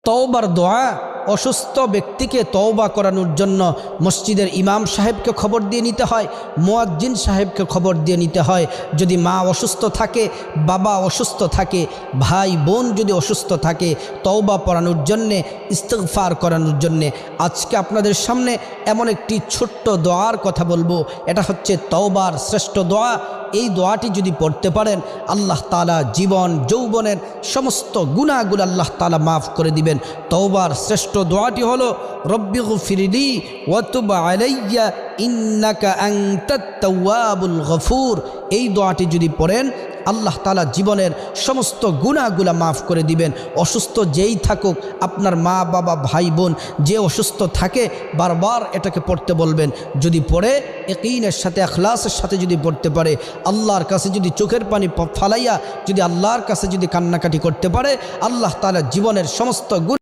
তওবার দোয়া অসুস্থ ব্যক্তিকে তওবা করানোর জন্য মসজিদের ইমাম সাহেবকে খবর দিয়ে নিতে হয়, মুয়াজ্জিন সাহেবকে খবর দিয়ে নিতে হয়। যদি মা অসুস্থ থাকে, বাবা অসুস্থ থাকে, ভাই বোন যদি অসুস্থ থাকে, তওবা পড়ানোর জন্যে, ইস্তিগফার করানোর জন্যে। আজকে আপনাদের সামনে এমন একটি ছোট্ট দোয়ার কথা বলবো, এটা হচ্ছে তওবার শ্রেষ্ঠ দোয়া। এই দোয়াটি যদি পড়তে পারেন, আল্লাহ তাআলা জীবন যৌবনের সমস্ত গুনাহগুলো আল্লাহ তাআলা মাফ করে দিবেন। তওবার শ্রেষ্ঠ দোয়াটি হলো রব্বিগফিরলি ওয়া তুব আলাইয়া ইন্নাকা আনতাত তাওয়াবুল গফুর। এই দোয়াটি যদি পড়েন, আল্লাহ তাআলা জীবনের সমস্ত গুনাহগুলো মাফ করে দিবেন। অসুস্থ যেই থাকুক, আপনার মা বাবা ভাই বোন যে অসুস্থ থাকে, বারবার এটাকে পড়তে বলবেন। যদি পড়ে ইয়াকিনের সাথে, ইখলাসের সাথে যদি পড়তে পারে, আল্লাহর কাছে যদি চোখের পানি ফালাইয়া যদি আল্লাহর কাছে যদি কান্নাকাটি করতে পারে, আল্লাহ তাআলা জীবনের সমস্ত